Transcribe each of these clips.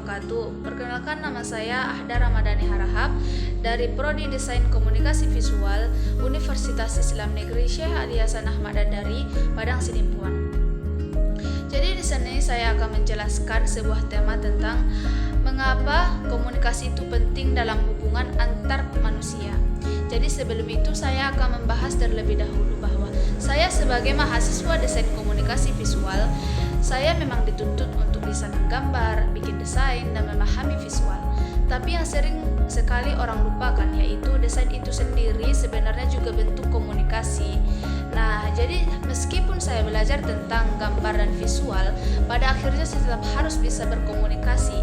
wabarakatuh. Perkenalkan, nama saya Ahda Ramadhani Harahap dari Prodi Desain Komunikasi Visual Universitas Islam Negeri Syekh Ali Hasan Ahmad Dadari, Padang Sidimpuan. Jadi di sini saya akan menjelaskan sebuah tema tentang mengapa komunikasi itu penting dalam hubungan antar manusia. Jadi sebelum itu saya akan membahas terlebih dahulu bahwa saya sebagai mahasiswa desain komunikasi visual, saya memang dituntut untuk bisa menggambar, bikin desain, dan memahami visual. Tapi yang sering sekali orang lupakan yaitu desain itu sendiri sebenarnya juga bentuk komunikasi. Nah, jadi meskipun saya belajar tentang gambar dan visual, pada akhirnya saya tetap harus bisa berkomunikasi,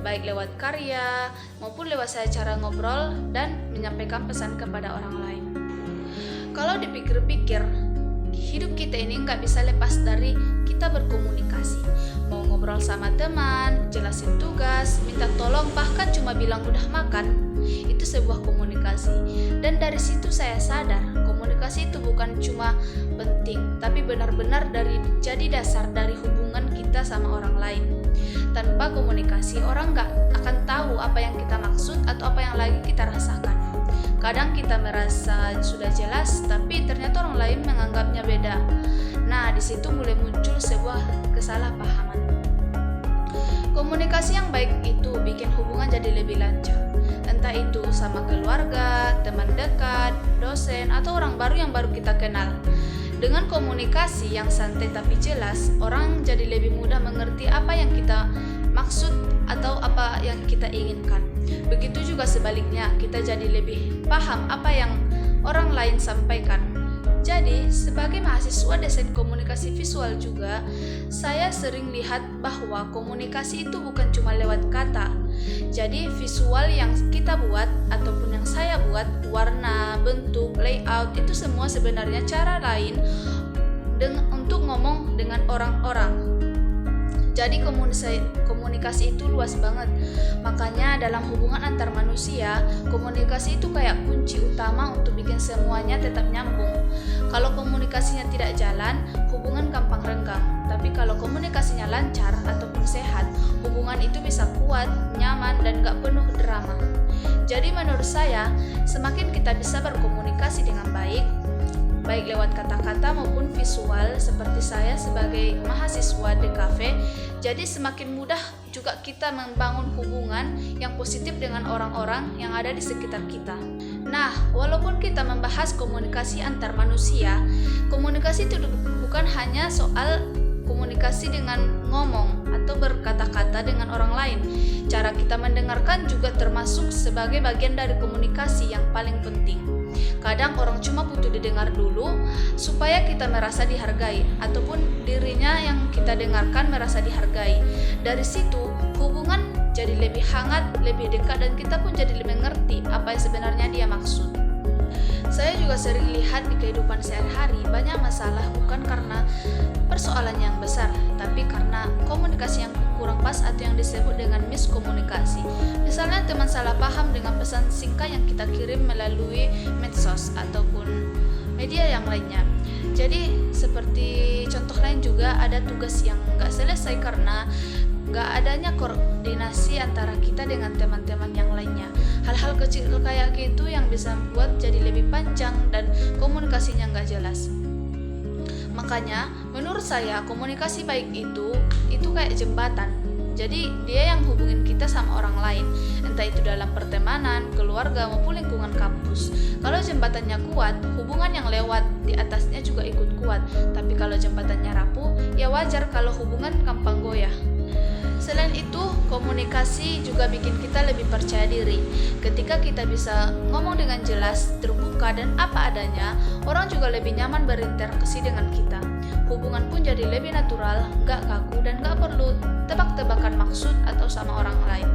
baik lewat karya maupun lewat saya cara ngobrol dan menyampaikan pesan kepada orang lain. Kalau dipikir-pikir, hidup kita ini nggak bisa lepas dari kita berkomunikasi. Mau ngobrol sama teman, jelasin tugas, minta tolong, bahkan cuma bilang udah makan, itu sebuah komunikasi. Dan dari situ saya sadar, komunikasi itu bukan cuma penting, tapi benar-benar jadi dasar dari hubungan kita sama orang lain. Tanpa komunikasi, orang nggak akan tahu apa yang kita maksud atau apa yang lagi kita rasakan. Kadang kita merasa sudah jelas, tapi ternyata orang lain menganggapnya beda. Nah, di situ mulai muncul sebuah kesalahpahaman. Komunikasi yang baik itu bikin hubungan jadi lebih lancar. Entah itu sama keluarga, teman dekat, dosen, atau orang baru yang baru kita kenal. Dengan komunikasi yang santai tapi jelas, orang jadi lebih mudah mengerti apa yang kita maksud atau apa yang kita inginkan. Begitu juga sebaliknya, kita jadi lebih paham apa yang orang lain sampaikan. Jadi, sebagai mahasiswa desain komunikasi visual juga, saya sering lihat bahwa komunikasi itu bukan cuma lewat kata. Jadi, visual yang kita buat ataupun yang saya buat, warna, bentuk, layout, itu semua sebenarnya cara lain untuk ngomong dengan orang-orang. Jadi komunikasi itu luas banget. Makanya dalam hubungan antar manusia, komunikasi itu kayak kunci utama untuk bikin semuanya tetap nyambung. Kalau komunikasinya tidak jalan, hubungan gampang renggang. Tapi kalau komunikasinya lancar ataupun sehat, hubungan itu bisa kuat, nyaman, dan gak penuh drama. Jadi menurut saya, semakin kita bisa berkomunikasi dengan baik lewat kata-kata maupun visual seperti saya sebagai mahasiswa DKV, jadi semakin mudah juga kita membangun hubungan yang positif dengan orang-orang yang ada di sekitar kita. Nah, walaupun kita membahas komunikasi antar manusia, komunikasi itu bukan hanya soal komunikasi dengan ngomong atau berkata-kata dengan orang lain. Cara kita mendengarkan juga termasuk sebagai bagian dari komunikasi yang paling penting. Kadang orang cuma butuh didengar dulu supaya kita merasa dihargai, ataupun dirinya yang kita dengarkan merasa dihargai. Dari situ hubungan jadi lebih hangat, lebih dekat, dan kita pun jadi lebih mengerti apa yang sebenarnya dia maksud. Saya juga sering lihat di kehidupan sehari-hari banyak masalah bukan karena persoalan yang besar, tapi karena komunikasi yang kurang pas atau yang disebut dengan miskomunikasi. Misalnya teman salah paham dengan pesan singkat yang kita kirim melalui medsos ataupun media yang lainnya. Jadi seperti contoh lain juga ada tugas yang gak selesai karena gak adanya koordinasi antara kita dengan teman-teman yang lainnya. Hal-hal kecil kayak gitu yang bisa membuat jadi lebih panjang dan komunikasinya gak jelas. Makanya menurut saya komunikasi baik itu kayak jembatan. Jadi dia yang hubungin kita sama orang lain, entah itu dalam pertemanan, keluarga maupun lingkungan kampus. Kalau jembatannya kuat, hubungan yang lewat di atasnya juga ikut kuat. Tapi kalau jembatannya rapuh, ya wajar kalau hubungan gampang goyah. Selain itu, komunikasi juga bikin kita lebih percaya diri. Ketika kita bisa ngomong dengan jelas, terbuka, dan apa adanya, orang juga lebih nyaman berinteraksi dengan kita. Hubungan pun jadi lebih natural, gak kaku, dan gak perlu tebak-tebakan maksud atau sama orang lain.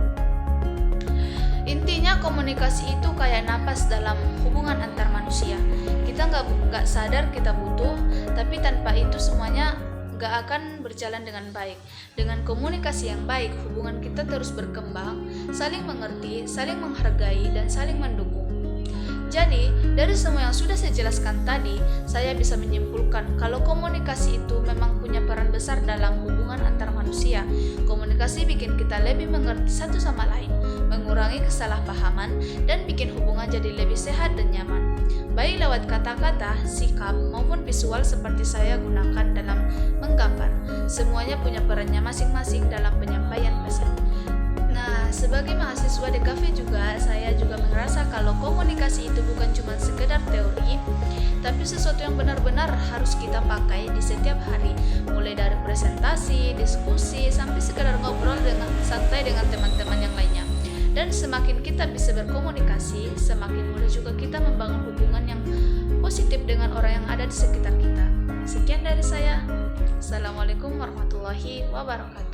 Intinya komunikasi itu kayak napas dalam hubungan antar manusia. Kita gak sadar kita butuh, tapi tanpa itu semuanya gak akan berjalan dengan baik. Dengan komunikasi yang baik, hubungan kita terus berkembang, saling mengerti, saling menghargai, dan saling mendukung. Jadi, dari semua yang sudah saya jelaskan tadi, saya bisa menyimpulkan kalau komunikasi itu memang punya peran besar dalam hubungan antar manusia. Komunikasi bikin kita lebih mengerti satu sama lain, mengurangi kesalahpahaman, dan bikin hubungan jadi lebih sehat dan nyaman. Baik lewat kata-kata, sikap, maupun visual seperti saya gunakan dalam menggambar. Semuanya punya perannya masing-masing dalam penyampaian pesan. Nah, sebagai mahasiswa di DKV juga, saya juga merasa kalau komunikasi itu bukan cuma sekedar teori, tapi sesuatu yang benar-benar harus kita pakai di setiap hari, mulai dari presentasi, diskusi, sampai sekedar ngobrol dengan santai dengan teman-teman yang lainnya. Dan semakin kita bisa berkomunikasi, semakin mudah juga kita membangun hubungan yang positif dengan orang yang ada di sekitar kita. Sekian dari saya. Assalamualaikum warahmatullahi wabarakatuh.